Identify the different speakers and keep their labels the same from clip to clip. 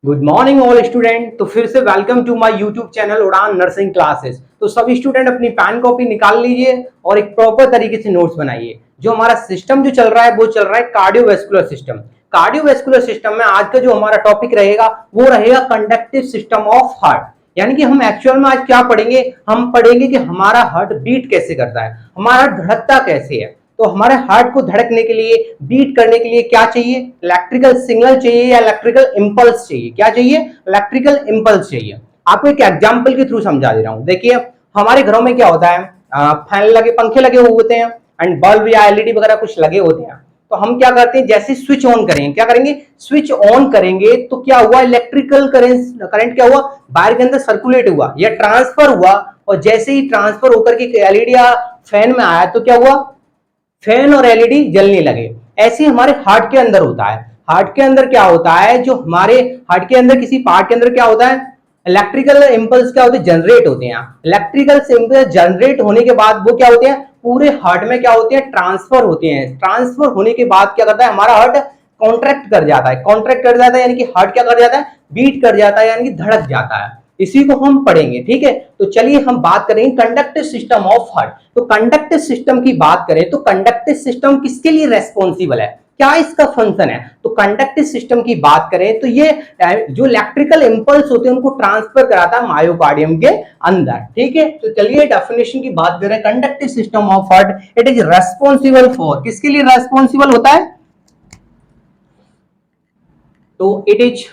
Speaker 1: Good morning all student. तो फिर से welcome to my YouTube channel Udaan nursing classes. तो सभी स्टूडेंट अपनी पेन कॉपी निकाल लीजिए और एक प्रॉपर तरीके से नोट्स बनाइए। जो हमारा सिस्टम जो चल रहा है वो चल रहा है कार्डियोवैस्कुलर सिस्टम। कार्डियोवैस्कुलर सिस्टम में आज का जो हमारा टॉपिक रहेगा वो रहेगा कंडक्टिव सिस्टम ऑफ हार्ट। यानी कि हम एक्चुअल में आज क्या पढ़ेंगे, हम पढ़ेंगे कि हमारा हार्ट बीट कैसे करता है, हमारा धड़कता कैसे है। तो हमारे हार्ट को धड़कने के लिए, बीट करने के लिए क्या चाहिए? इलेक्ट्रिकल सिग्नल चाहिए या इलेक्ट्रिकल इंपल्स चाहिए? क्या चाहिए? इलेक्ट्रिकल इंपल्स चाहिए। आपको एक एग्जांपल के थ्रू समझा दे रहा हूं। देखिए हमारे घरों में क्या होता है, फैन लगे, पंखे लगे हुए होते हैं एंड बल्ब या एलईडी वगैरह कुछ लगे होते हैं। तो हम क्या करते हैं, जैसे स्विच ऑन करेंगे, क्या करेंगे, स्विच ऑन करेंगे तो क्या हुआ, इलेक्ट्रिकल करंट क्या हुआ, वायर के अंदर सर्कुलेट हुआ या ट्रांसफर हुआ। और जैसे ही ट्रांसफर होकर के एलईडी या फैन में आया तो क्या हुआ, फैन और एलईडी जलने लगे। ऐसे हमारे हार्ट के अंदर होता है। हार्ट के अंदर क्या होता है, जो हमारे हार्ट के अंदर किसी पार्ट के अंदर क्या होता है, इलेक्ट्रिकल इंपल्स क्या होते हैं, जनरेट होते हैं। इलेक्ट्रिकल इंपल्स जनरेट होने के बाद वो क्या होते हैं, पूरे हार्ट में क्या होते हैं, ट्रांसफर होते हैं। ट्रांसफर होने के बाद क्या करता है, हमारा हार्ट कॉन्ट्रैक्ट कर जाता है। कॉन्ट्रैक्ट कर जाता है यानी कि हार्ट क्या कर जाता है, बीट कर जाता है, यानी कि धड़क जाता है। इसी को हम पढ़ेंगे, ठीक है। तो चलिए हम बात करेंगे कंडक्टिव सिस्टम ऑफ हार्ट। तो कंडक्टिव सिस्टम की बात करें तो कंडक्टिव सिस्टम किसके लिए रेस्पॉन्सिबल है, क्या इसका फंक्शन है। तो कंडक्टिव सिस्टम की बात करें तो ये जो इलेक्ट्रिकल इंपल्स होते हैं उनको ट्रांसफर कराता है मायोकार्डियम के अंदर, ठीक है। तो चलिए डेफिनेशन की बात करें, conductive system of heart, it is responsible for, किसके लिए रेस्पॉन्सिबल होता है, तो it is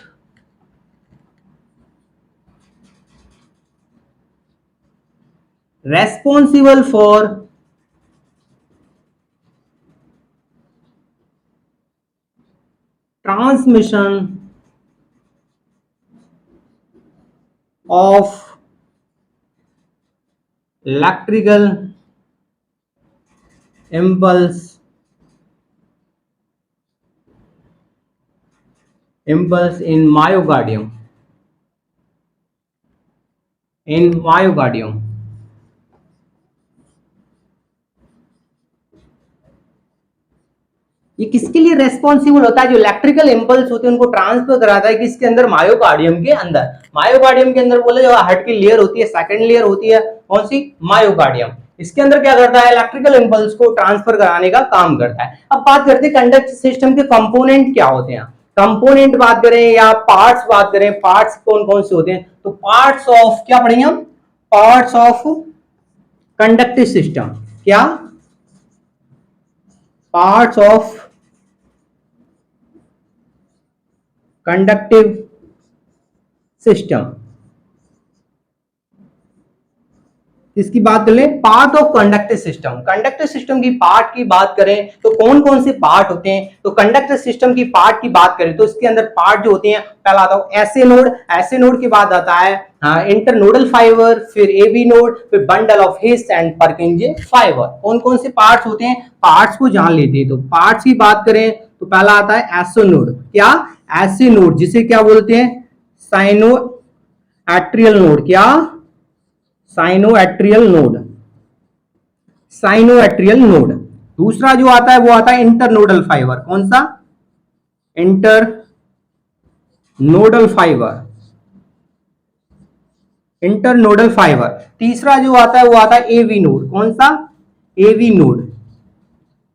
Speaker 1: responsible for transmission of electrical impulse in myocardium, ये किसके लिए रेस्पॉन्सिबल होता है, जो इलेक्ट्रिकल इंपल्स होते हैं उनको ट्रांसफर कराता है किसके अंदर, मायोकार्डियम के अंदर। मायोकार्डियम के अंदर बोले जो हार्ट की लेयर होती है, सेकंड लेयर होती है कौन सी, मायोकार्डियम। इसके अंदर क्या करता है, इलेक्ट्रिकल इंपल्स को ट्रांसफर कराने का काम करता है। अब बात करते हैं कंडक्टिव सिस्टम के कंपोनेंट क्या होते हैं। कंपोनेंट बात करें या पार्ट्स बात करें, पार्ट्स कौन कौन से होते हैं, तो पार्ट्स ऑफ क्या पढ़ेंगे हम, पार्ट्स ऑफ कंडक्टिव सिस्टम, क्या, पार्ट्स ऑफ कंडक्टिव सिस्टम। इसकी बात कर ले, part of conductive system. Conductive system की पार्ट की बात करें तो कौन कौन से पार्ट होते हैं, तो कंडक्टिव सिस्टम की पार्ट की बात करें तो इसके अंदर पार्ट जो होते हैं, पहला आता है एसए नोड, एसए नोड के बाद आता है इंटरनोडल फाइबर, फिर एवी नोड, फिर bundle of his and पर्किंजे fibre. कौन कौन से पार्ट्स होते हैं, पार्ट्स को जान लेते हैं। तो पार्ट्स की बात करें तो पहला आता है एसओ नोड, क्या, एसए नोड, जिसे क्या बोलते हैं, साइनो एट्रियल नोड, क्या, साइनोएट्रियल नोड, साइनोएट्रियल नोड। दूसरा जो आता है वो आता है इंटरनोडल फाइबर, कौन सा, inter nodal fibre, internodal fibre. तीसरा जो आता है वो आता है एवी नोड, कौन सा, एवी नोड,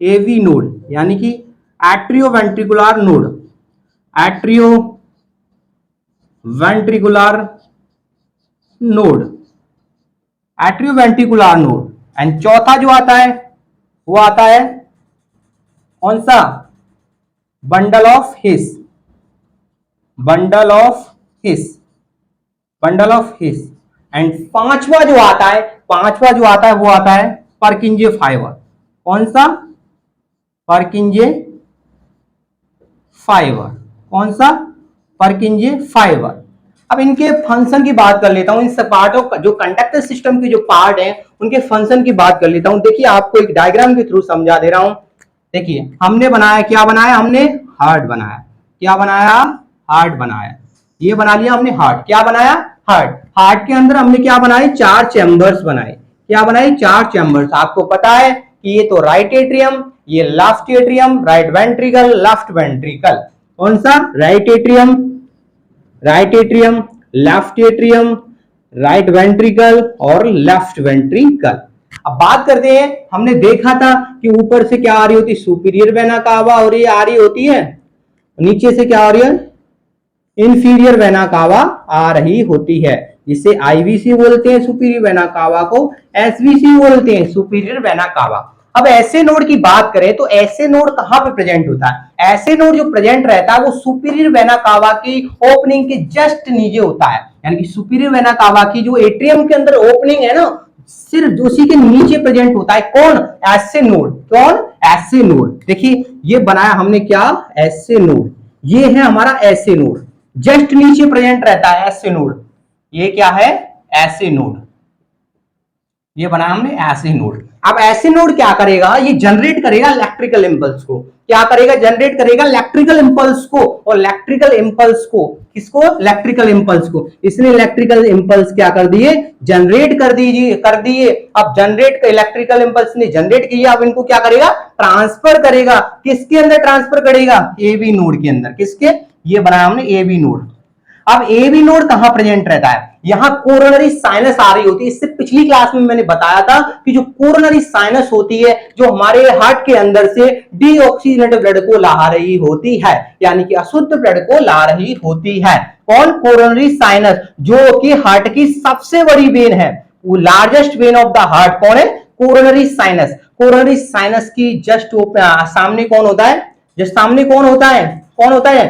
Speaker 1: एवी नोड यानी कि atrio ventricular node, atrio ventricular node, atrioventricular node. And चौथा जो आता है वो आता है कौन सा, bundle of his, bundle of his, bundle of his. And पांचवा जो आता है, पांचवा जो आता है वो आता है पर्किंजे फाइबर, कौन सा, पर्किंजे फाइबर, कौन सा, पर्किंजे फाइबर। अब इनके फंक्शन की बात कर लेता हूं, इन सब पार्टों का, जो कंडक्टर सिस्टम के जो पार्ट हैं उनके फंक्शन की बात कर लेता हूं। देखिए आपको एक डायग्राम के थ्रू समझा दे रहा हूं। देखिए हमने बनाया, क्या बनाया हमने, हार्ट बनाया, क्या बनाया, हार्ट बनाया, ये बना लिया हमने हार्ट, क्या बनाया, हार्ट। हार्ट के अंदर हमने क्या बनाए, चार चैम्बर्स बनाए, क्या बनाए, चार चैम्बर्स। आपको पता है कि ये तो राइट एट्रियम, ये left atrium, right ventricle, left ventricle, कौन सा, right atrium, right atrium, left atrium, right ventricle और लेफ्ट वेंट्रिकल। अब बात करते हैं, हमने देखा था कि ऊपर से क्या आ रही होती है, सुपीरियर वेना कावा, और ये आ रही होती है नीचे से क्या आ रही है, इंफीरियर वेना कावा आ रही होती है, जिसे आईवीसी बोलते हैं सुपीरियर वेना कावा को, एसवीसी बोलते हैं सुपीरियर वेना कावा। अब ऐसे नोड की बात करें तो ऐसे नोड कहां पे प्रेजेंट होता है, ऐसे नोड जो प्रेजेंट रहता है वो सुपीरियर वेना कावा की ओपनिंग के जस्ट नीचे होता है, यानी कि सुपीरियर वेना कावा की जो एट्रियम के अंदर ओपनिंग है ना, सिर्फ उसी के नीचे प्रेजेंट होता है। कौन? ऐसे नोड। कौन? ऐसे नोड। देखिए ये बनाया हमने क्या, ऐसे नोड, ये है हमारा ऐसे नोड, जस्ट नीचे प्रेजेंट रहता है ऐसे नोड। ये क्या है, ऐसे नोड, ये बनाया हमने ऐसे नोड। अब ऐसे नोड क्या करेगा, ये जनरेट करेगा इलेक्ट्रिकल इंपल्स को। क्या करेगा? जनरेट करेगा इलेक्ट्रिकल इंपल्स को। और इलेक्ट्रिकल इंपल्स को किसको? इलेक्ट्रिकल इंपल्स को। इसने इलेक्ट्रिकल इंपल्स क्या कर दिए, जनरेट कर दिए। अब जनरेट इलेक्ट्रिकल इंपल्स ने जनरेट किया, अब इनको क्या करेगा, ट्रांसफर करेगा। किसके अंदर ट्रांसफर करेगा? एबी नोड के अंदर। किसके? ये बनाया हमने एबी नोड। अब एबी नोड कहां प्रेजेंट रहता है, यहां कोरोनरी साइनस आ रही होती है। इससे पिछली क्लास में मैंने बताया था कि जो कोरोनरी साइनस होती है, जो हमारे हार्ट के अंदर से डीऑक्सीजनेटेड ब्लड को ला रही होती है, यानी कि अशुद्ध ब्लड को ला रही होती है। कौन? कोरोनरी साइनस, जो कि हार्ट की सबसे बड़ी वेन है, वो largest when of the heart. कौन है? Coronary sinus. कोरोनरी साइनस की जस्ट सामने कौन होता है, जो सामने कौन होता है, कौन होता है,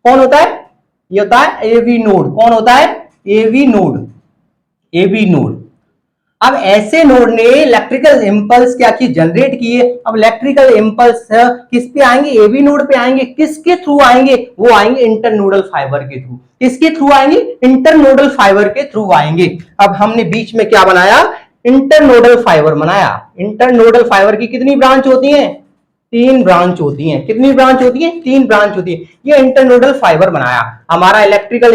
Speaker 1: कौन होता है, ये होता है एवी नोड। कौन होता है? AV node. AV node. अब ऐसे नोड ने इलेक्ट्रिकल इंपल्स क्या की, जनरेट किए। अब इलेक्ट्रिकल इंपल्स किस पे आएंगे? एवी नोड पे आएंगे। किसके थ्रू आएंगे? वो आएंगे इंटरनोडल फाइबर के थ्रू। किसके थ्रू आएंगे? इंटरनोडल फाइबर के थ्रू आएंगे। अब हमने बीच में क्या बनाया, इंटरनोडल फाइबर बनाया। इंटरनोडल फाइबर की कितनी ब्रांच होती है? 3 ब्रांच होती हैं। कितनी ब्रांच होती है? 3 ब्रांच होती है। ये इंटरनोडल फाइबर बनाया। हमारा इलेक्ट्रिकल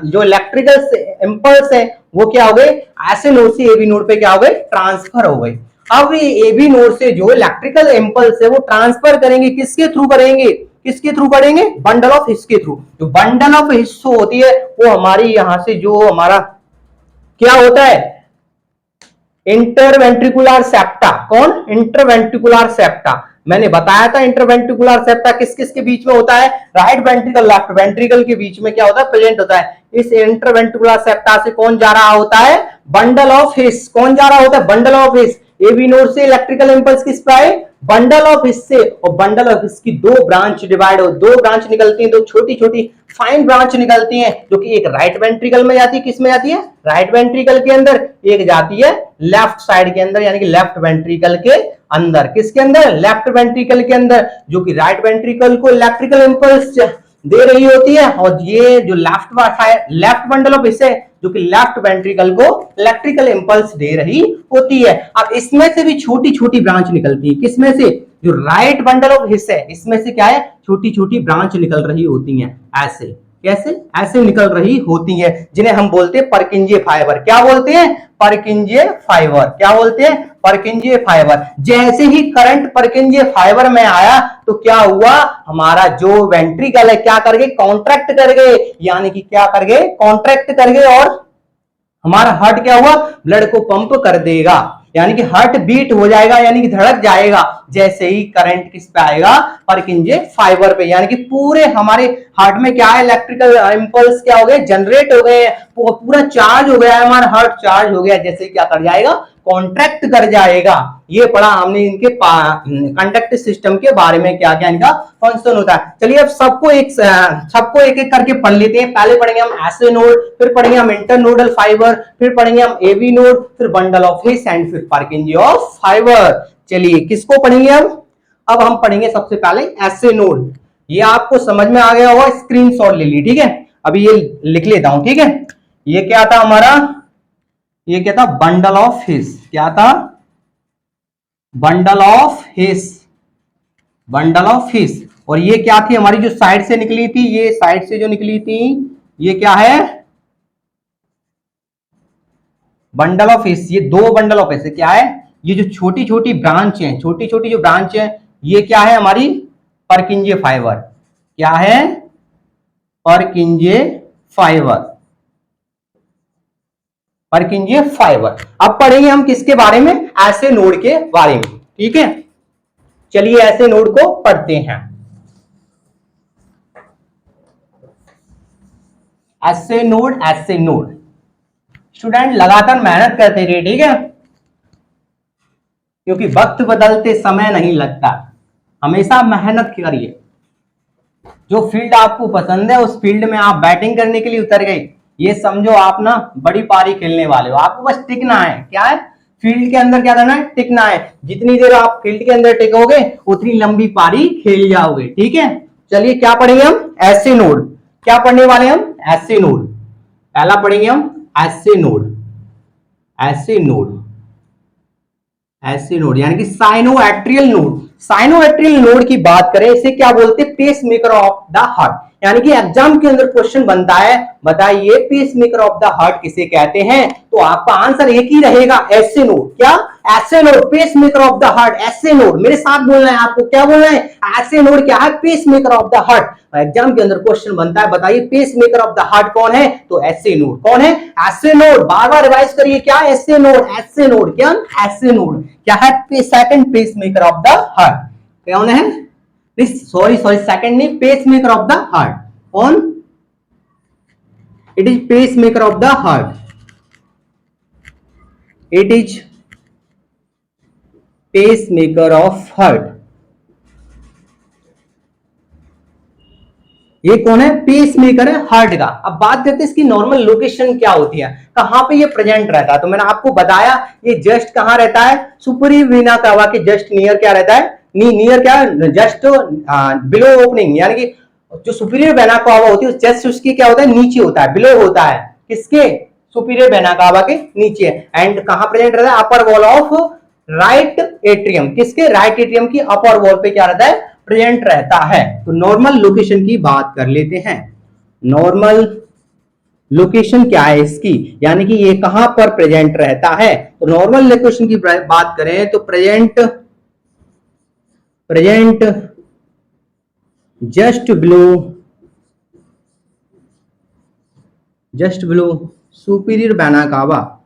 Speaker 1: जो इलेक्ट्रिकल इंपल्स है वो क्या हो गए, ऐसे नोड से एबी नोड पे क्या हो गए, ट्रांसफर हो गए। अब ये एबी नोड से जो इलेक्ट्रिकल इंपल्स है वो ट्रांसफर करेंगे, किसके थ्रू करेंगे, किसके थ्रू करेंगे, बंडल ऑफ हिस के थ्रू। जो बंडल ऑफ हिस होती है वो हमारी यहां से जो हमारा क्या होता है, इंटरवेंट्रिकुलर सेप्टा। कौन? Interventricular septa. मैंने बताया था इंटरवेंट्रिकुलर सेप्टा किस किस के बीच में होता है, राइट वेंट्रिकल लेफ्ट वेंट्रिकल के बीच में क्या होता है, प्रेजेंट होता है। इस इंटरवेंट्रिकुलर सेप्टा से कौन जा रहा होता है, बंडल ऑफ हिस। कौन जा रहा होता है, bundle of His. AV node से इलेक्ट्रिकल इंपल्स किस पे आए, बंडल ऑफ हिस से। और बंडल ऑफ हिस की 2 ब्रांच डिवाइड हो, 2 ब्रांच निकलती हैं, 2 छोटी छोटी फाइन ब्रांच निकलती हैं, जो कि एक राइट वेंट्रिकल में जाती है। किस में जाती है? राइट वेंट्रिकल के अंदर। एक जाती है लेफ्ट साइड के अंदर, यानी कि लेफ्ट वेंट्रिकल के अंदर। किसके अंदर? लेफ्ट वेंट्रिकल के अंदर, जो कि राइट वेंट्रिकल को इलेक्ट्रिकल इंपल्स दे रही होती है। और ये जो लेफ्ट बंडल ऑफ हिस्से, जो कि लेफ्ट वेंट्रिकल को इलेक्ट्रिकल इंपल्स दे रही होती है। अब इसमें से भी छोटी छोटी ब्रांच निकलती है। किसमें से? जो राइट बंडल ऑफ हिस्से, इसमें से क्या है, छोटी छोटी ब्रांच निकल रही होती हैं। ऐसे कैसे? ऐसे निकल रही होती हैं, जिन्हें हम बोलते हैं परकिंजे फाइबर। क्या बोलते हैं? परकिंजे फाइबर। क्या बोलते हैं? परकिंजे फाइबर। जैसे ही करंट परकिंजे फाइबर में आया तो क्या हुआ, हमारा जो वेंट्रिकल है क्या कर गए, कॉन्ट्रैक्ट कर गए, यानी कि क्या कर गए, कॉन्ट्रैक्ट कर गए। और हमारा हार्ट क्या हुआ, ब्लड को पंप कर देगा, यानी कि हार्ट बीट हो जाएगा, यानी कि धड़क जाएगा जैसे ही करंट किस पे आएगा, परकिंजे फाइबर पे। यानी कि पूरे हमारे हार्ट में क्या है, इलेक्ट्रिकल इंपल्स क्या हो गए, जनरेट हो गए, पूरा चार्ज हो गया है, हमारा हार्ट चार्ज हो गया, जैसे क्या कर जाएगा, कॉन्ट्रैक्ट कर जाएगा। ये पढ़ा हमने इनके कंडक्टिव सिस्टम के बारे में, क्या क्या इनका फंक्शन होता है। चलिए अब सबको एक एक करके पढ़ लेते हैं। पहले पढ़ेंगे हम ऐसे नोड, फिर पढ़ेंगे हम इंटरनोडल फाइबर, फिर पढ़ेंगे हम एवी नोड, फिर बंडल ऑफ हिस एंड फिर परकिंजे ऑफ फाइबर। चलिए किसको पढ़ेंगे अब हम पढ़ेंगे सबसे पहले ऐसे नोड। ये आपको समझ में आ गया होगा, स्क्रीनशॉट ले ली, ठीक है। अभी ये लिख लेता हूं, ठीक है। ये क्या था हमारा, ये क्या था, बंडल ऑफ हिस। क्या था? Bundle of his, bundle of हिस। और ये क्या थी हमारी, जो साइड से निकली थी, ये साइड से जो निकली थी, ये क्या है, बंडल ऑफ हिस। ये 2 बंडल ऑफ हिस क्या है, ये जो छोटी छोटी ब्रांच है, छोटी छोटी जो ब्रांच है, ये क्या है हमारी, परकिंजे फाइबर। क्या है? परकिंजे फाइबर, परकिंजे फाइबर। अब पढ़ेंगे हम किसके बारे में, ऐसे नोड के बारे में, ठीक है। चलिए ऐसे नोड को पढ़ते हैं। ऐसे नोड, ऐसे नोड स्टूडेंट लगातार मेहनत करते रहिए, ठीक है, क्योंकि वक्त बदलते समय नहीं लगता, हमेशा मेहनत करिए। जो फील्ड आपको पसंद है उस फील्ड में आप बैटिंग करने के लिए उतर गए, ये समझो आप ना बड़ी पारी खेलने वाले हो, आपको बस टिकना है। क्या है, फील्ड के अंदर क्या करना है, टिकना है। जितनी देर आप फील्ड के अंदर टिकोगे उतनी लंबी पारी खेल जाओगे, ठीक है। चलिए क्या पढ़ेंगे हम, ऐसे नोड। क्या पढ़ने वाले हम, ऐसे नोड। पहला पढ़ेंगे हम ऐसे नोड, ऐसे नोड, ऐसे नोड यानी कि साइनोएट्रियल नोड। साइनोएट्रियल नोड की बात करें, इसे क्या बोलते हैं, pacemaker of the heart. यानी कि एग्जाम के अंदर क्वेश्चन बनता है, बताइए pacemaker of the heart किसे कहते हैं, तो आपका आंसर एक ही रहेगा, ऐसे नोड। क्या, SA node, pacemaker of the heart, SA node. मेरे साथ बोलना है आपको, क्या बोलना है, ऐसे नोड क्या है, pacemaker of the heart. Exam के अंदर क्वेश्चन बनता है, बताइए pacemaker of the heart कौन है, तो ऐसे नोड। कौन है, ऐसे नोड। बार बार रिवाइज करिए, क्या, ऐसे नोड, ऐसे नोड। क्या, ऐसे नोड क्या है, second pacemaker of the heart. कौन है, सॉरी सॉरी, सेकंड नहीं, pacemaker of the heart. कौन, it is pacemaker of the heart, it is pacemaker of heart. ये कौन है, पेस मेकर है हार्ट का। अब बात करते हैं इसकी नॉर्मल लोकेशन क्या होती है, कहां पे ये प्रेजेंट रहता है। तो मैंने आपको बताया ये जस्ट कहां रहता है, सुपीरियर वेना कावा के जस्ट नियर क्या रहता है, नियर क्या, जस्ट बिलो ओपनिंग, यानी कि जो सुपीरियर वेना कावा होती है जस्ट उसके क्या होता है, नीचे होता है, बिलो होता है, किसके, सुपीरियर वेना कावा के नीचे। एंड कहां प्रेजेंट रहता है, अपर वॉल ऑफ राइट एट्रियम, किसके, राइट एट्रियम की अपर वॉल पे क्या रहता है, प्रेजेंट रहता है। तो नॉर्मल लोकेशन की बात कर लेते हैं। नॉर्मल लोकेशन क्या है इसकी, यानी कि ये कहां पर प्रेजेंट रहता है। तो नॉर्मल लोकेशन की बात करें तो present, present just below, just below superior vena cava,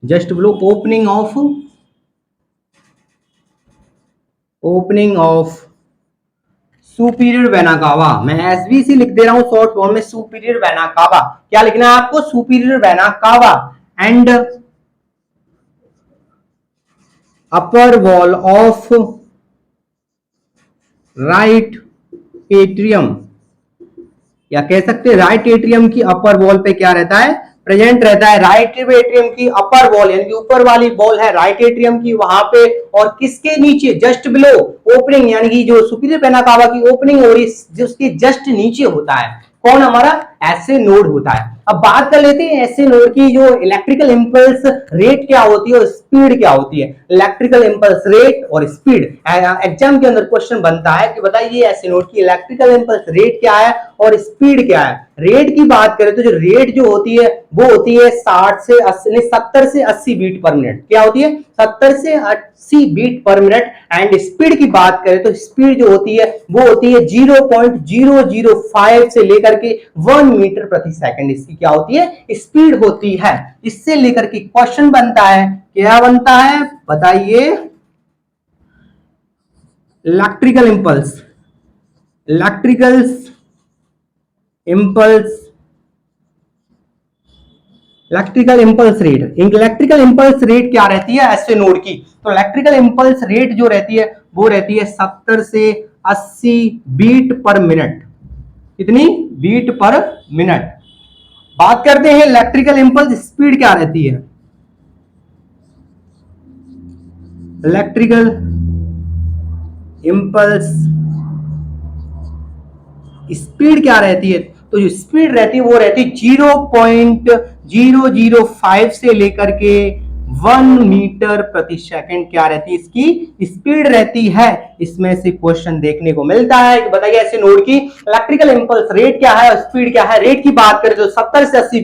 Speaker 1: just below opening of, opening of superior vena cava. मैं एसवीसी लिख दे रहा हूं शॉर्ट फॉर्म में, सुपीरियर वेना कावा। क्या लिखना है आपको, superior vena cava. And upper wall of right atrium, या कह सकते हैं राइट एट्रियम की अपर वॉल पे क्या रहता है, प्रेजेंट रहता है। राइट एट्रियम की अपर वॉल यानी कि ऊपर वाली वॉल है राइट एट्रियम की, वहां पे, और किसके नीचे, जस्ट बिलो ओपनिंग, यानी कि जो सुपीरियर वेना कावा की ओपनिंग हो रही है उसके जस्ट नीचे होता है। कौन, हमारा ऐसे नोड होता है। अब बात कर लेते हैं ऐसे नोड की, जो इलेक्ट्रिकल इंपल्स रेट क्या होती है और स्पीड क्या होती है। इलेक्ट्रिकल इंपल्स रेट और स्पीड, एग्जाम के अंदर क्वेश्चन बनता है कि बताइए ऐसे नोड की इलेक्ट्रिकल इंपल्स रेट क्या है और स्पीड क्या है। रेट की बात करें तो जो रेट जो होती है वो होती है 60 से 80, 70 से 80 बीट पर मिनट। क्या होती है, 70 से 80 beat per minute. And speed की बात करें तो स्पीड जो होती है वो होती है 0.005 से लेकर के 1 मीटर प्रति सेकंड, इसकी क्या होती है, स्पीड होती है। इससे लेकर के क्वेश्चन बनता है, क्या बनता है, बताइए, electrical impulse, electrical impulse, electrical impulse rate. Electrical impulse rate क्या रहती है ऐसे नोड की, तो इलेक्ट्रिकल इंपल्स रेट जो रहती है वो रहती है 70 से 80 बीट पर मिनट। कितनी, बीट पर मिनट। बात करते हैं इलेक्ट्रिकल इंपल्स स्पीड क्या रहती है। इलेक्ट्रिकल इंपल्स स्पीड क्या रहती है, तो जो स्पीड रहती है वो रहती है 0.005 से लेकर के 1 मीटर प्रति सेकंड क्या रहती है, इसकी स्पीड रहती है। इसमें से क्वेश्चन देखने को मिलता है कि बताइए ऐसे नोड की इलेक्ट्रिकल इंपल्स रेट क्या है, स्पीड क्या है। रेट की बात करें तो 70 से 80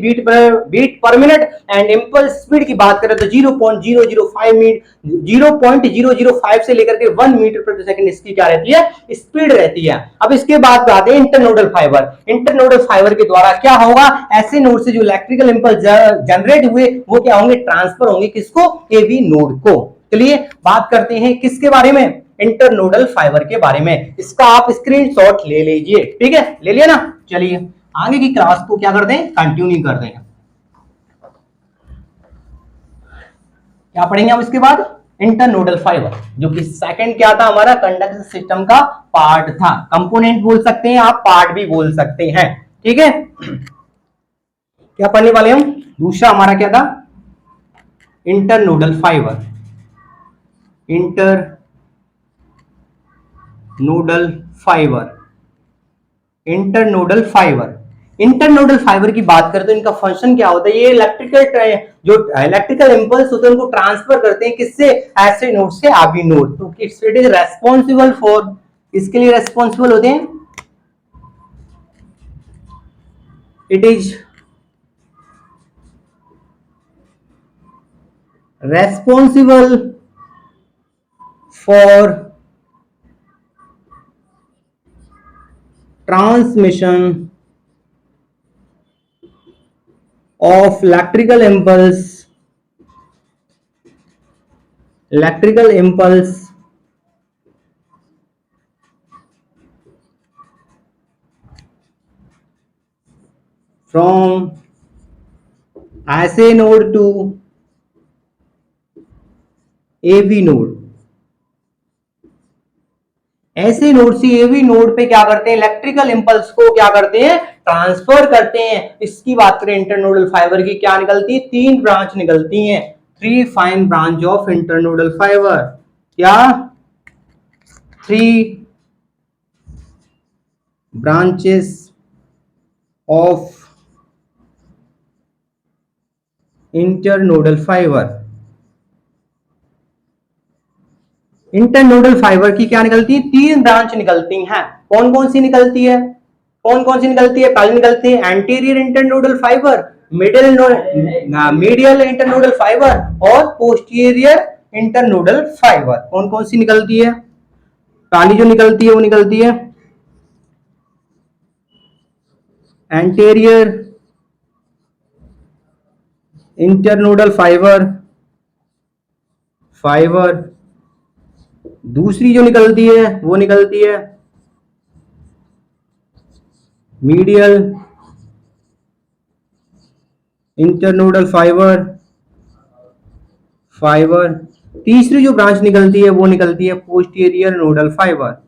Speaker 1: beat per minute and impulse speed की बात करें तो 0.005 से लेकर के 1 मीटर प्रति सेकंड इसकी क्या रहती है, स्पीड रहती है। अब इसके बाद आते हैं इंटरनोडल फाइबर। इंटरनोडल फाइबर के द्वारा क्या होगा, ऐसे नोड से जो इलेक्ट्रिकल इंपल्स जनरेट हुए वो क्या होंगे, ट्रांसफर होंगे किसको, एवी नोड को। चलिए बात करते हैं किसके बारे में, इंटरनोडल फाइबर के बारे में। इसका आप स्क्रीनशॉट ले लीजिए, ठीक है, ले लिया ना। चलिए आगे की क्लास को क्या कर दें, कंटिन्यू कर दें। क्या पढ़ेंगे हम इसके बाद, इंटरनोडल फाइबर, जो कि सेकंड क्या था हमारा, कंडक्शन सिस्टम का पार्ट था। कंपोनेंट बोल सकते हैं आप, पार्ट भी बोल सकते हैं, ठीक है। क्या पढ़ने वाले हम, दूसरा हमारा क्या था, internodal fibre. Internodal fibre, internodal fibre. Internodal fibre की बात करें तो इनका फंक्शन क्या होता है, ये जो इलेक्ट्रिकल इंपल्स होते हैं उनको ट्रांसफर करते हैं किससे, ऐसे नोड से आबी नोड। तो इट इज रेस्पॉन्सिबल फॉर, इसके लिए रेस्पॉन्सिबल होते हैं, it is responsible for transmission of electrical impulse from ऐसे नोड टू एवी नोड। ऐसे नोड से एवी नोड पे क्या करते हैं, इलेक्ट्रिकल इंपल्स को क्या करते हैं, ट्रांसफर करते हैं। इसकी बात करें इंटरनोडल फाइबर की, क्या निकलती है, 3 ब्रांच निकलती हैं, 3 fine branch of internodal fibre. क्या, 3 branches of internodal fibre. Internodal fibre की क्या निकलती है, 3 ब्रांच निकलती हैं। कौन कौन सी निकलती है, कौन कौन सी निकलती है, पहले निकलती है anterior internodal fibre, medial internodal fibre और पोस्टीरियर इंटरनोडल फाइबर। कौन कौन सी निकलती है, पहली जो निकलती है वो निकलती है एंटीरियर इंटरनोडल फाइबर। दूसरी जो निकलती है वो निकलती है मीडियल इंटरनोडल फाइबर। तीसरी जो ब्रांच निकलती है वो निकलती है पोस्टीरियर नोडल फाइबर।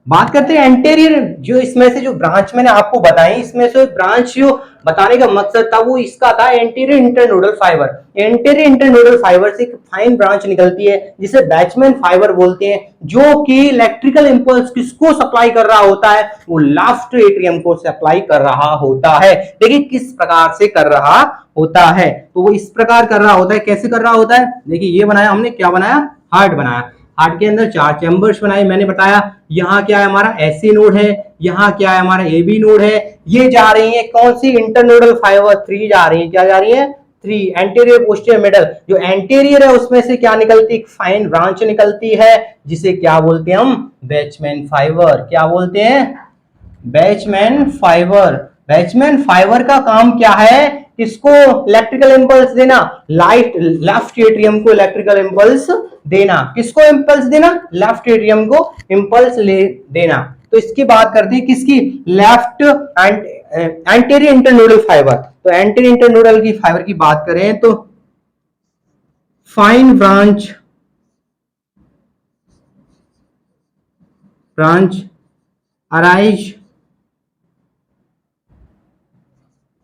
Speaker 1: बात करते हैं एंटेरियर, जो इसमें से जो ब्रांच मैंने आपको बताई, इसमें से ब्रांच जो बताने का मकसद था वो इसका था anterior internodal fibre. Anterior internodal fibre से एक फाइन ब्रांच निकलती है जिसे बैचमैन फाइबर बोलते हैं, जो कि इलेक्ट्रिकल इंपल्स किसको सप्लाई कर रहा होता है, वो लेफ्ट एट्रियम को सप्लाई कर रहा होता है। देखिए किस प्रकार से कर रहा होता है, तो वो इस प्रकार कर रहा होता है। कैसे कर रहा होता है, देखिए ये बनाया हमने, क्या बनाया, हार्ट बनाया। हार्ट के अंदर 4 चैम्बर्स बनाए, मैंने बताया यहाँ क्या है हमारा एसी नोड है, यहाँ क्या है हमारा एबी नोड है। ये जा रही है कौन सी, इंटरनोडल फाइबर 3 जा रही है, क्या जा रही है, 3, एंटीरियर पोस्टीरियर मिडल। जो एंटीरियर है उसमें से क्या निकलती है, फाइन ब्रांच निकलती है जिसे क्या बोलते हैं हम, बैचमैन फाइबर। क्या बोलते हैं, बैचमैन फाइबर। बैचमैन फाइबर का काम क्या है, किसको इलेक्ट्रिकल इंपल्स देना, लेफ्ट एट्रियम को इलेक्ट्रिकल इंपल्स देना। किसको इंपल्स देना, लेफ्ट एट्रियम को इंपल्स ले देना। तो इसकी बात करते हैं किसकी, लेफ्ट एंटीरियर इंटरनोडल फाइबर। तो एंटीरियर इंटरनोडल की फाइबर की बात करें तो fine branch arise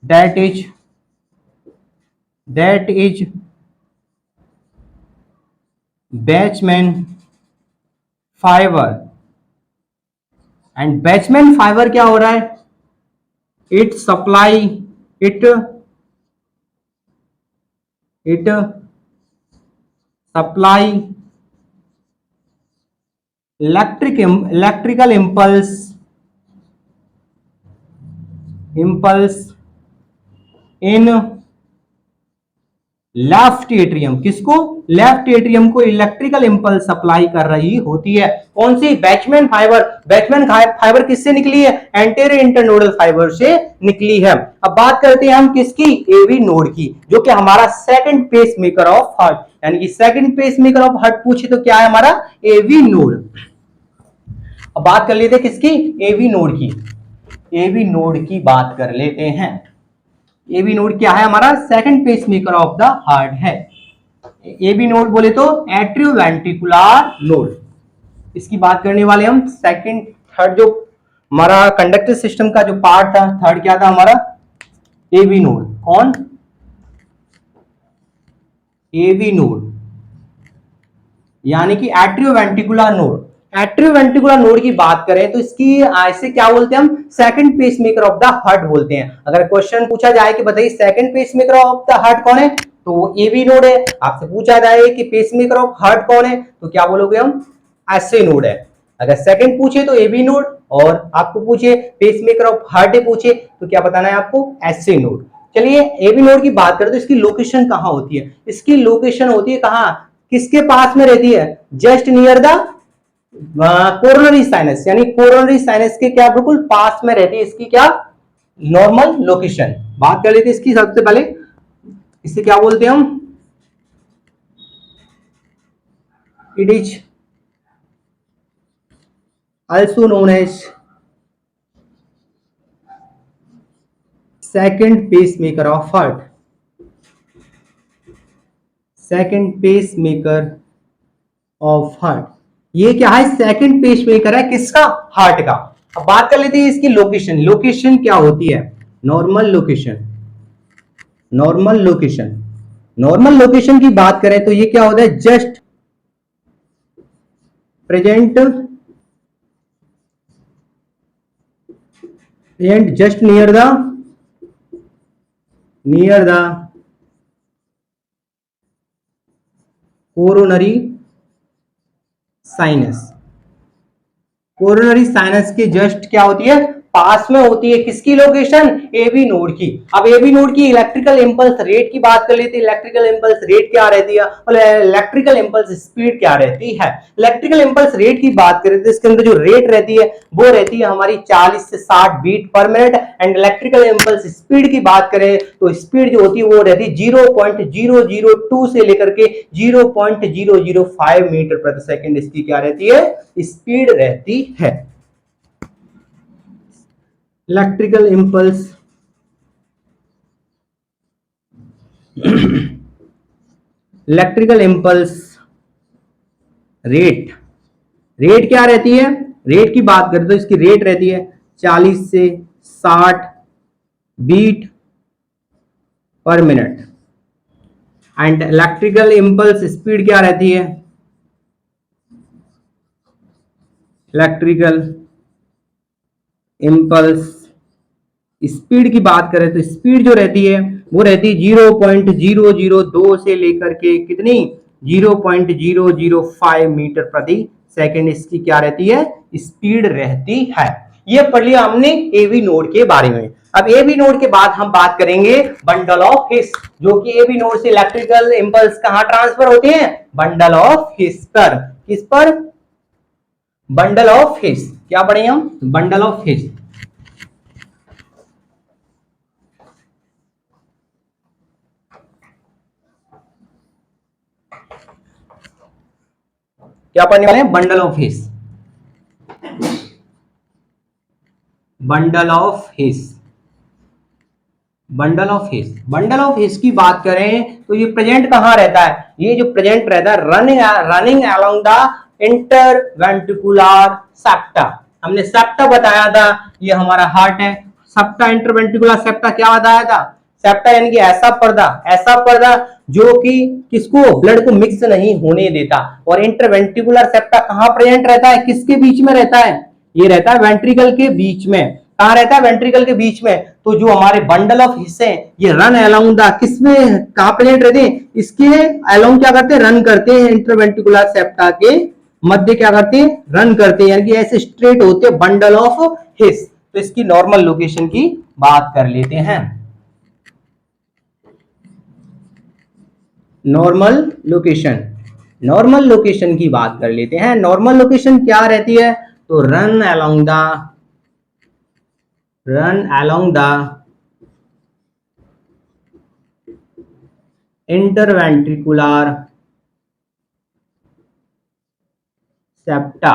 Speaker 1: that is Bachmann fibre. And Bachmann fibre क्या हो रहा है, it supply it supply electrical impulse in left atrium. किसको, लेफ्ट एट्रियम को इलेक्ट्रिकल इंपल्स सप्लाई कर रही होती है। कौन सी, बैचमैन फाइबर। बैचमैन फाइबर किससे निकली है, एंटेरियर इंटरनोडल फाइबर से निकली है। अब बात करते हैं हम किसकी, एवी नोड की, जो कि हमारा second pacemaker of heart, यानी कि second pacemaker of heart पूछे तो क्या है हमारा, एवी नोड। अब बात कर लेते हैं किसकी, एवी नोड की। एवी नोड की बात कर लेते हैं। एवी नोड क्या है हमारा, second pacemaker of the heart है। एवी नोड बोले तो एट्रियोवेंट्रिकुलर नोड, इसकी बात करने वाले हम। सेकंड थर्ड जो हमारा कंडक्टिव सिस्टम का जो पार्ट था, थर्ड क्या था हमारा, एवी नोड। कौन, एवी नोड, यानी कि एट्रियोवेंट्रिकुलर नोड। एट्रियोवेंट्रिकुलर नोड की बात करें तो इसकी ऐसे क्या बोलते हैं हम, second pacemaker of the heart बोलते हैं। अगर क्वेश्चन पूछा जाए कि बताइए second pacemaker of the heart कौन है, तो वो एवी नोड है। आपसे पूछा जाए कि पेस मेकर ऑफ हार्ट कौन है, तो क्या बोलोगे हम, एसए नोड है। अगर सेकंड पूछे तो एवी नोड, और आपको पूछे पेस मेकर ऑफ हार्ट पूछे तो क्या बताना है आपको, एसए नोड। चलिए एवी नोड की बात करें तो इसकी लोकेशन कहां होती है, इसकी लोकेशन होती है कहां, किसके पास में रहती है, just near the coronary sinus, यानी कोरोनरी साइनस के क्या बिल्कुल पास में रहती है इसकी क्या, नॉर्मल लोकेशन। बात कर लेते हैं इसकी सबसे पहले, इसे क्या बोलते हैं हम, it is also known as second pacemaker of heart, second pacemaker of heart। ये क्या है, सेकंड पेसमेकर है किसका, हार्ट का। अब बात कर लेते हैं इसकी लोकेशन। लोकेशन क्या होती है, normal location. Normal location, normal location की बात करें तो ये क्या होता है, just present just near the coronary sinus। Coronary sinus के जस्ट क्या होती है, पास में होती है किसकी लोकेशन, एवी नोड की। अब एवी नोड की इलेक्ट्रिकल इंपल्स रेट की बात कर लेते हैं। इलेक्ट्रिकल इंपल्स रेट क्या रहती है, और इलेक्ट्रिकल इंपल्स स्पीड क्या रहती है। इलेक्ट्रिकल इंपल्स रेट की बात करें तो इसके अंदर जो रेट रहती है वो रहती है हमारी 40 से 60 beat per minute. And electrical impulse speed की बात करें तो स्पीड जो होती है वो रहती है 0.002 से लेकर के 0.005 मीटर प्रति सेकंड, इसकी क्या रहती है, स्पीड रहती है। Electrical impulse electrical impulse rate, rate क्या रहती है, रेट की बात करें तो इसकी रेट रहती है 40 से 60 beat per minute. And electrical impulse speed क्या रहती है, इलेक्ट्रिकल इंपल्स स्पीड की बात करें तो स्पीड जो रहती है वो रहती है 0.002 से लेकर के कितनी, 0.005 मीटर प्रति सेकंड, इसकी क्या रहती है, स्पीड रहती है। ये पढ़ लिया हमने एवी नोड के बारे में। अब एवी नोड के बाद हम बात करेंगे बंडल ऑफ हिस, जो कि एवी नोड से इलेक्ट्रिकल इंपल्स कहां ट्रांसफर होते हैं, बंडल ऑफ हिस पर। किस पर, बंडल ऑफ हिस। क्या पढ़ेंगे हम, बंडल ऑफ हिस। क्या पढ़ने वाले हैं, bundle of his. Bundle of his, bundle of his. Bundle of हिस की बात करें तो ये प्रेजेंट कहां रहता है, ये जो प्रेजेंट रहता है running along the interventricular septa. हमने सेप्टा बताया था, ये हमारा हार्ट है। सेप्टा, इंटरवेंट्रिकुलर सेप्टा क्या बताया था, सेप्टा यानी कि ऐसा पर्दा जो कि किसको, ब्लड को मिक्स नहीं होने देता। और इंटरवेंट्रिकुलर सेप्टा कहां प्रेजेंट रहता है, किसके बीच में रहता है, ये रहता है वेंट्रिकल के बीच में। कहां रहता है? वेंट्रिकल के बीच में। तो जो हमारे बंडल ऑफ हिस्से हैं ये रन अलोंग द, किसमें, कहां प्रेजेंट रहते हैं? इसके अलोंग क्या करते हैं? रन करते हैं इंटरवेंट्रिकुलर सेप्टा के मध्य, क्या करते हैं? रन करते हैं, यानी कि ऐसे स्ट्रेट होते हैं बंडल ऑफ हिस। तो इसकी नॉर्मल लोकेशन की बात कर लेते हैं। नॉर्मल लोकेशन, नॉर्मल लोकेशन की बात कर लेते हैं। नॉर्मल लोकेशन क्या रहती है? तो run along the interventricular septa.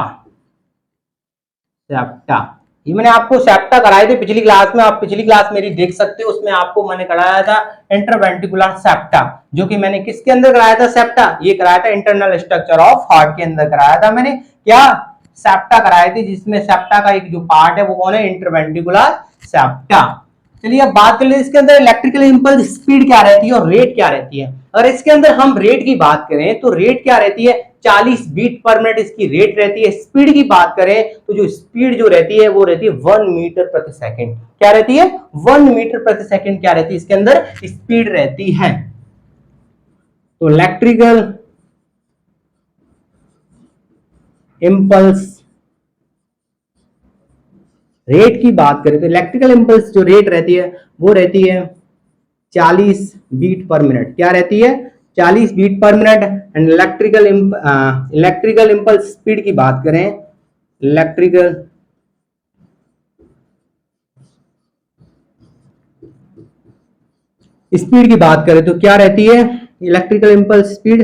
Speaker 1: Septa, ये मैंने आपको सेप्टा कराए थे पिछली क्लास में, आप पिछली क्लास मेरी देख सकते हो, उसमें आपको मैंने कराया था इंटरवेंट्रिकुलर सेप्टा, जो कि मैंने किसके अंदर कराया था? सेप्टा। ये कराया था इंटरनल स्ट्रक्चर ऑफ हार्ट के अंदर कराया था मैंने। क्या? सेप्टा कराए थे, जिसमें सेप्टा का एक जो पार्ट है वो कौन है? Interventricular septa. चलिए अब बात कर ले इसके अंदर इलेक्ट्रिकल इंपल्स स्पीड क्या रहती है और रेट क्या रहती है। अगर इसके अंदर हम रेट की बात करें तो रेट क्या रहती है? 40 बीट पर मिनट इसकी रेट रहती है। स्पीड की बात करें तो जो स्पीड जो रहती है वो रहती है 1 मीटर प्रति सेकंड। क्या रहती है? 1 मीटर प्रति सेकंड क्या रहती है? इसके अंदर स्पीड रहती है। तो इलेक्ट्रिकल इम्पल्स रेट की बात करें तो इलेक्ट्रिकल इम्पल्स जो रेट रहती है वो रहती है 40 बीट पर मिनट। क्या रहती है? 40 beat per minute. And electrical impulse speed की बात करें, इलेक्ट्रिकल स्पीड की बात करें तो क्या रहती है? इलेक्ट्रिकल इम्पल्स स्पीड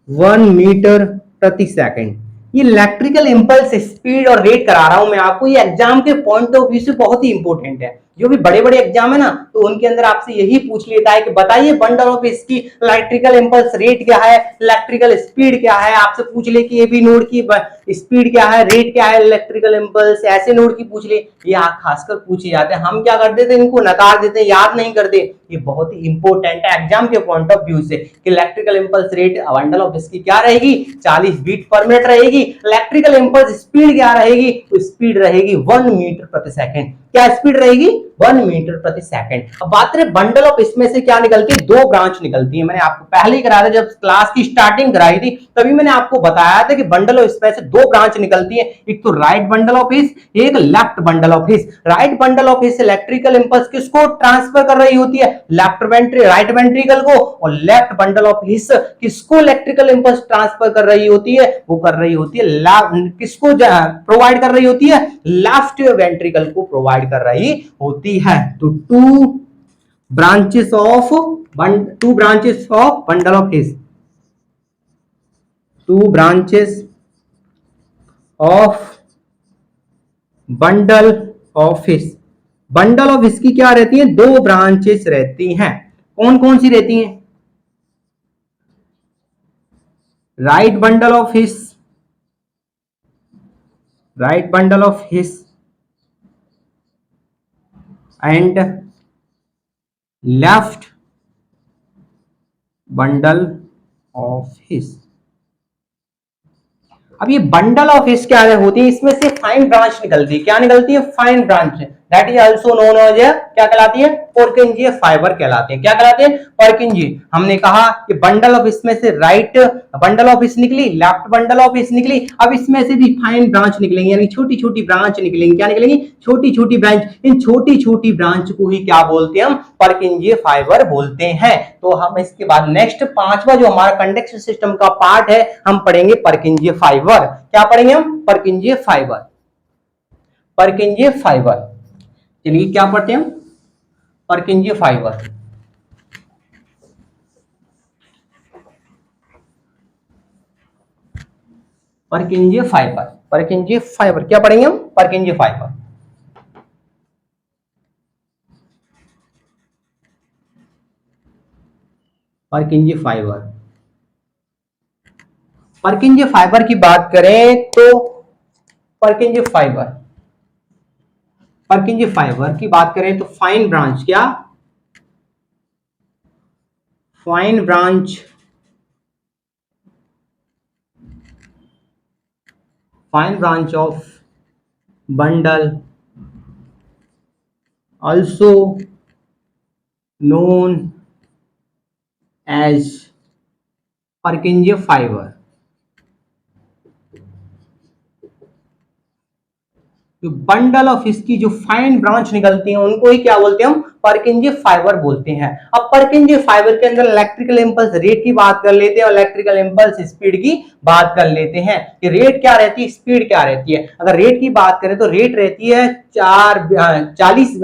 Speaker 1: 1 मीटर प्रति सेकंड। ये इलेक्ट्रिकल इम्पल्स स्पीड और रेट करा रहा हूं मैं आपको, ये एग्जाम के पॉइंट ऑफ व्यू से बहुत ही इंपॉर्टेंट है। जो भी बड़े बड़े एग्जाम है ना, तो उनके अंदर आपसे यही पूछ लेता है कि बताइए बंडल ऑफ इसकी इलेक्ट्रिकल इम्पल्स रेट क्या है, इलेक्ट्रिकल स्पीड क्या है। आपसे पूछ ले कि एबी नोड की स्पीड क्या है, रेट क्या है, इलेक्ट्रिकल इम्पल्स ऐसे नोड की पूछ ले, ये खासकर पूछे जाते हैं। हम क्या कर देते हैं? इनको नकार देते हैं, याद नहीं करते। ये बहुत ही इंपॉर्टेंट है एग्जाम के पॉइंट ऑफ व्यू से कि electrical impulse rate bundle of इसकी क्या रहेगी? 40 बीट पर मिनट रहेगी। इलेक्ट्रिकल इम्पल्स स्पीड क्या रहेगी? तो स्पीड रहेगी 1 मीटर प्रति सेकंड। क्या स्पीड रहेगी? 1 मीटर प्रति सेकंड। अब बात करें बंडल ऑफ, इसमें से क्या निकलती है? दो ब्रांच निकलती है। मैंने आपको पहले ही कराया था, जब क्लास की स्टार्टिंग कराई थी तभी मैंने आपको बताया था कि बंडल ऑफ इसमें से दो ब्रांच निकलती है, एक तो राइट बंडल ऑफ हिस, एक left bundle of his. Right bundle of his electrical impulse किसको ट्रांसफर कर रही होती है? राइट वेंट्रिकल को। और लेफ्ट बंडल ऑफ हिस किसको इलेक्ट्रिकल इंपल्स ट्रांसफर कर रही होती है? वो कर रही होती है किसको प्रोवाइड कर रही होती है? लेफ्ट वेंट्रिकल को प्रोवाइड कर रही होती है। तो branches of two branches of bundle of his, two branches of bundle of his. Bundle of हिस की क्या रहती है? दो ब्रांचेस रहती हैं। कौन कौन सी रहती हैं? Right bundle of his, right bundle of his and left bundle of हिस। अब ये बंडल ऑफ हिस क्या होती है? इसमें से फाइन ब्रांच निकलती है। क्या निकलती है? Fine branch. That is also known as, क्या कहलाती है? पर्किंजीय फाइबर कहलाते हैं। क्या कहलाते हैं? पर्किंजीय। हमने कहा कि बंडल ऑफ इसमें से राइट बंडल ऑफ हिस निकली, लेफ्ट बंडल ऑफ हिस निकली। अब इसमें से भी फाइन ब्रांच निकलेंगी, यानी छोटी छोटी ब्रांच निकलेंगी। क्या निकलेंगी? छोटी छोटी ब्रांच। इन छोटी छोटी ब्रांच को ही क्या बोलते हैं? हम पर्किंजीय फाइबर बोलते हैं। तो हम इसके बाद नेक्स्ट पांचवा जो हमारा कंडक्शन सिस्टम का पार्ट है, हम पढ़ेंगे पर्किंजीय फाइबर। क्या पढ़ेंगे हम? पर्किंजीय फाइबर। पर्किंजीय फाइबर। चलिए क्या पढ़ते हैं हम? पर्किंजीय फाइबर। पर्किंजीय फाइबर, पर्किंजीय फाइबर क्या पढ़ेंगे हम? पर्किंजीय फाइबर। पर्किंजीय फाइबर, पर्किंजीय फाइबर की बात करें तो पर्किंजीय फाइबर, पर्किंजीय फाइबर की बात करें तो फाइन ब्रांच, क्या? Fine branch, fine branch of bundle also known as Purkinje fibre. जो बंडल ऑफ इसकी जो फाइन ब्रांच निकलती हैं उनको ही क्या बोलते हैं हम, परकिंजे फाइबर बोलते हैं। अब परकिंजे फाइबर के अंदर इलेक्ट्रिकल इंपल्स रेट की बात कर लेते हैं और इलेक्ट्रिकल इंपल्स स्पीड की बात कर लेते हैं कि रेट क्या रहती है, स्पीड क्या रहती है। अगर रेट की बात करें तो रेट रहती है 40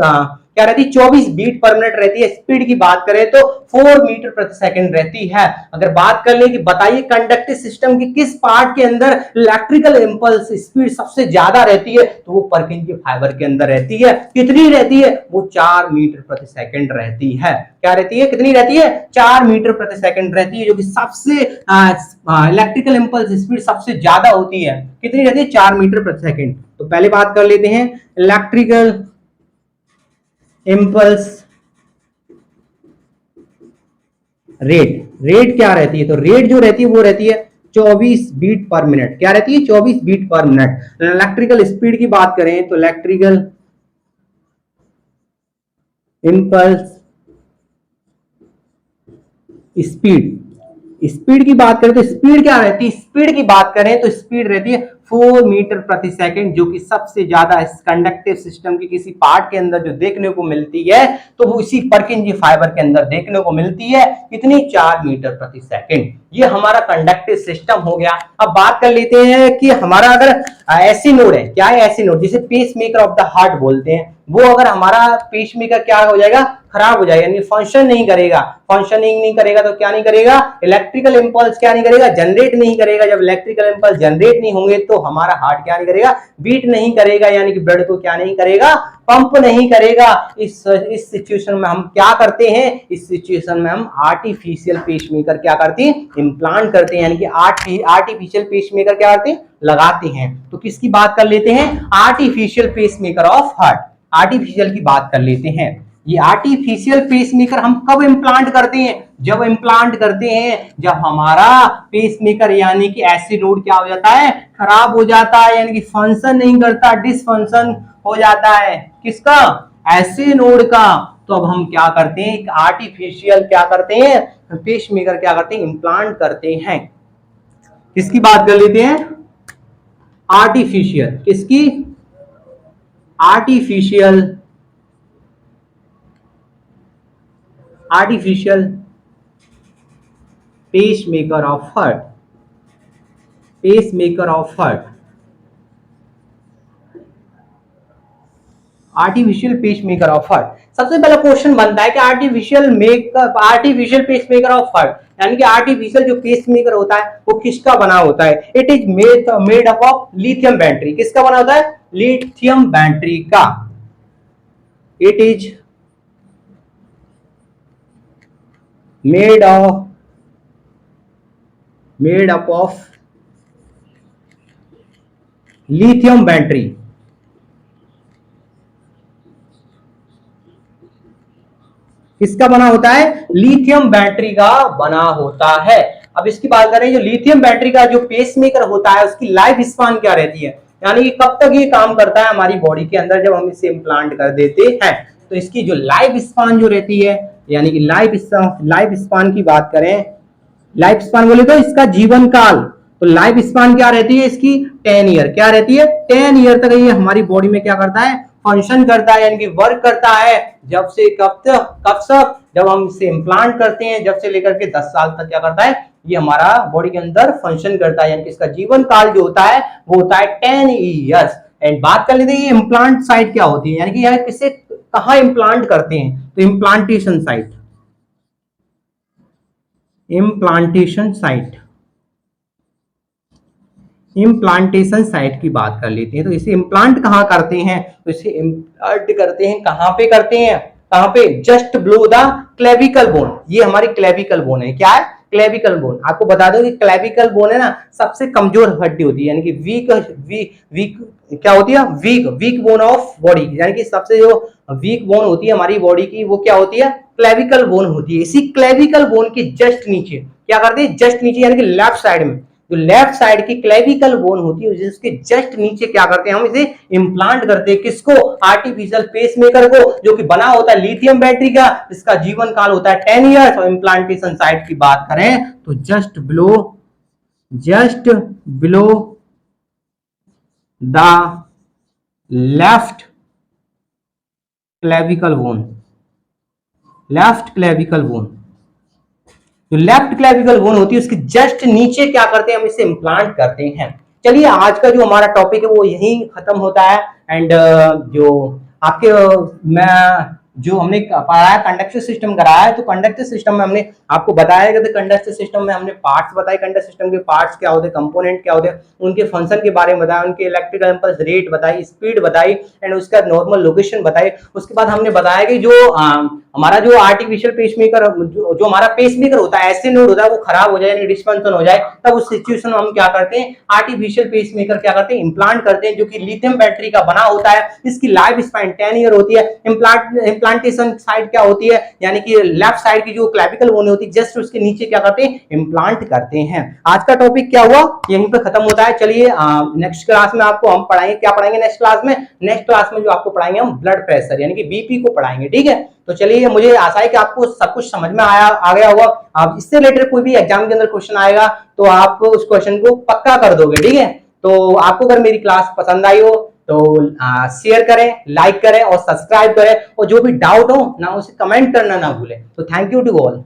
Speaker 1: क्या रहती है 24 बीट पर मिनट रहती है। स्पीड की बात करें तो 4 मीटर प्रति सेकंड रहती है। अगर बात कर ले कि बताइए कंडक्टिव सिस्टम के किस पार्ट के अंदर इलेक्ट्रिकल इंपल्स स्पीड सबसे ज्यादा रहती है, तो वो परकिंजे फाइबर के अंदर रहती है। कितनी रहती है, वो 4 मीटर प्रति सेकंड रहती है। क्या रहती है, कितनी रहती है, 4 मीटर प्रति सेकंड रहती है, जो कि सबसे इलेक्ट्रिकल इंपल्स स्पीड सबसे ज्यादा होती है। कितनी रहती है, 4 मीटर प्रति सेकंड। तो पहले बात कर लेते हैं इलेक्ट्रिकल इंपल्स रेट क्या रहती है, तो रेट जो रहती है वो रहती है 24 बीट पर मिनट। क्या रहती है, 24 beat per minute. Electrical speed की बात करें तो इलेक्ट्रिकल इंपल्स स्पीड की बात करें तो स्पीड क्या रहती है, स्पीड की बात करें तो स्पीड रहती है 4 मीटर प्रति सेकंड, जो कि सबसे ज्यादा इस कंडक्टिव सिस्टम के किसी पार्ट के अंदर जो देखने को मिलती है तो वो इसी परकिंजे फाइबर के अंदर देखने को मिलती है। कितनी, 4 मीटर प्रति सेकंड। ये हमारा कंडक्टिव सिस्टम हो गया। अब बात कर लेते हैं कि हमारा अगर ऐसी नोड है, क्या है ऐसी नोड, जिसे pacemaker of the heart बोलते हैं, वो अगर हमारा पेस मेकर क्या हो जाएगा, खराब हो जाएगा, यानी फंक्शन नहीं करेगा। फंक्शनिंग नहीं करेगा तो क्या नहीं करेगा, इलेक्ट्रिकल इंपल्स क्या नहीं करेगा, जनरेट नहीं करेगा। जब इलेक्ट्रिकल इंपल्स जनरेट नहीं होंगे तो हमारा हार्ट क्या नहीं करेगा, बीट नहीं करेगा, यानी कि ब्लड को क्या नहीं करेगा, पंप नहीं करेगा। इस सिचुएशन में हम क्या करते हैं, इस सिचुएशन में हम आर्टिफिशियल पेसमेकर क्या करते हैं, इम्प्लांट करते हैं, यानी कि आर्टिफिशियल पेसमेकर क्या करते हैं, लगाते हैं। तो किसकी बात कर लेते हैं, artificial pacemaker of heart. Artificial की बात कर लेते हैं। ये आर्टिफिशियल पेसमेकर हम कब इम्प्लांट करते हैं, जब इम्प्लांट करते हैं जब हमारा पेसमेकर यानी कि ऐसी नोड क्या हो जाता है, खराब हो जाता है, यानी कि फंक्शन नहीं करता, डिसफंक्शन हो जाता है। किसका, ऐसे नोड का। तो अब हम क्या करते हैं, आर्टिफिशियल क्या करते हैं, पेसमेकर क्या करते हैं, इम्प्लांट करते हैं। किसकी बात कर लेते हैं, आर्टिफिशियल, किसकी, artificial pacemaker of heart. Pacemaker of heart, artificial pacemaker of heart. सबसे पहला क्वेश्चन बनता है कि आर्टिफिशियल पेसमेकर ऑफ हार्ट, यानी कि आर्टिफिशियल जो पेसमेकर होता है वो किसका बना होता है। It is made up of lithium battery. किसका बना होता है, लिथियम बैटरी का। It is made up of lithium battery. किसका बना होता है, लिथियम बैटरी का बना होता है। अब इसकी बात करें, जो लिथियम बैटरी का जो पेसमेकर होता है उसकी लाइफ स्पान क्या रहती है, यानी कि कब तक ये काम करता है हमारी बॉडी के अंदर जब हम इसे इम्प्लांट कर देते हैं। तो इसकी जो लाइफ स्पान जो रहती है, यानी कि लाइफ स्पान की बात करें, लाइफ स्पान बोले तो इसका जीवन काल, तो लाइफ स्पान क्या रहती है इसकी, 10 ईयर। क्या रहती है, 10 ईयर तक ये हमारी बॉडी में क्या करता है, फंक्शन करता है, यानी कि वर्क करता है। जब से कब तक, जब हम इसे इम्प्लांट करते हैं, जब से लेकर के 10 साल तक क्या करता है, ये हमारा बॉडी के अंदर फंक्शन करता है, यानी कि इसका जीवन काल जो होता है वो होता है 10 ईयर्स। एंड बात कर लेते हैं ये इम्प्लांट साइट क्या होती है, यानी कि यह किसे कहाँ इम्प्लांट करते हैं, तो इम्प्लांटेशन साइट। इम्प्लांटेशन साइट की बात कर लेते हैं। तो इसे इम्प्लांट कहाँ करते हैं, तो इसे इम्प्लांट करते हैं, कहाँ पे करते हैं, कहाँ पे, just below the clavicle bone. ये हमारी क्लेविकल बोन है। क्या है, क्लेविकल बोन। आपको बता दो कि क्लेविकल बोन है ना सबसे कमजोर हड्डी होती है, यानी कि वीक क्या होती है, वीक बोन ऑफ बॉडी, यानी कि सबसे जो वीक बोन होती है हमारी बॉडी की वो क्या होती है, क्लेविकल बोन होती है। इसी क्लेविकल बोन के जस्ट नीचे क्या करते हैं, जस्ट नीचे यानी कि लेफ्ट साइड में जो लेफ्ट साइड की क्लेविकल बोन होती है जिसके जस्ट नीचे क्या करते हैं, हम इसे इम्प्लांट करते हैं। किसको? आर्टिफिशियल पेसमेकर को, जो कि बना होता है लिथियम बैटरी का, इसका जीवन काल होता है 10 ईयर्स। और इम्प्लांटेशन साइट की बात करें तो just below the left clavicle bone, जो लेफ्ट क्लेविकल बोन होती है उसके जस्ट नीचे क्या करते हैं, हम इसे इम्प्लांट करते हैं। चलिए आज का जो हमारा टॉपिक है वो यही खत्म होता है। एंड जो आपके मैं जो हमने पढ़ाया कंडक्टर सिस्टम कराया है, तो कंडक्टर सिस्टम में हमने आपको बताया कि कंडक्टर सिस्टम में हमने पार्ट्स बताए, कंडक्टर सिस्टम के पार्ट्स क्या होते हैं, कंपोनेंट क्या होते हैं, उनके फंक्शन के बारे में बताया, उनके इलेक्ट्रिकल इंपल्स रेट बताई, स्पीड बताई एंड उसका नॉर्मल लोकेशन बताई। उसके बाद हमने बताया कि जो हमारा जो आर्टिफिशियल पेसमेकर जो हमारा पेसमेकर होता है, ऐसे नोड होता है, वो खराब हो जाए, डिस्फंक्शन हो जाए, तब उस सिचुएशन में हम क्या करते हैं, आर्टिफिशियल पेसमेकर क्या करते हैं, इम्प्लांट करते हैं, जो कि लिथियम बैटरी का बना होता है। इसकी लाइफ स्पैन 10 ईयर होती है। इम्प्लांटेशन साइड क्या होती है, यानी कि लेफ्ट साइड की जो क्लेविकल बोन होती है जस्ट उसके नीचे क्या करते हैं, इम्प्लांट करते हैं। आज का टॉपिक क्या हुआ, यहीं पे खत्म होता है। चलिए नेक्स्ट क्लास में आपको हम पढ़ाएंगे, क्या पढ़ाएंगे नेक्स्ट क्लास में? नेक्स्ट क्लास में जो आपको पढ़ाएंगे हम ब्लड प्रेशर यानी कि बीपी को पढ़ाएंगे, ठीक है। तो चलिए, मुझे आशा है कि आपको सब कुछ समझ में आ गया होगा। आप इससे रिलेटेड कोई भी एग्जाम के अंदर क्वेश्चन आएगा तो आप उस क्वेश्चन को पक्का कर दोगे, ठीक है। तो आपको अगर मेरी क्लास पसंद आई हो तो शेयर करें, लाइक करें और सब्सक्राइब करें, और जो भी डाउट हो ना उसे कमेंट करना ना भूलें। तो थैंक यू टू ऑल।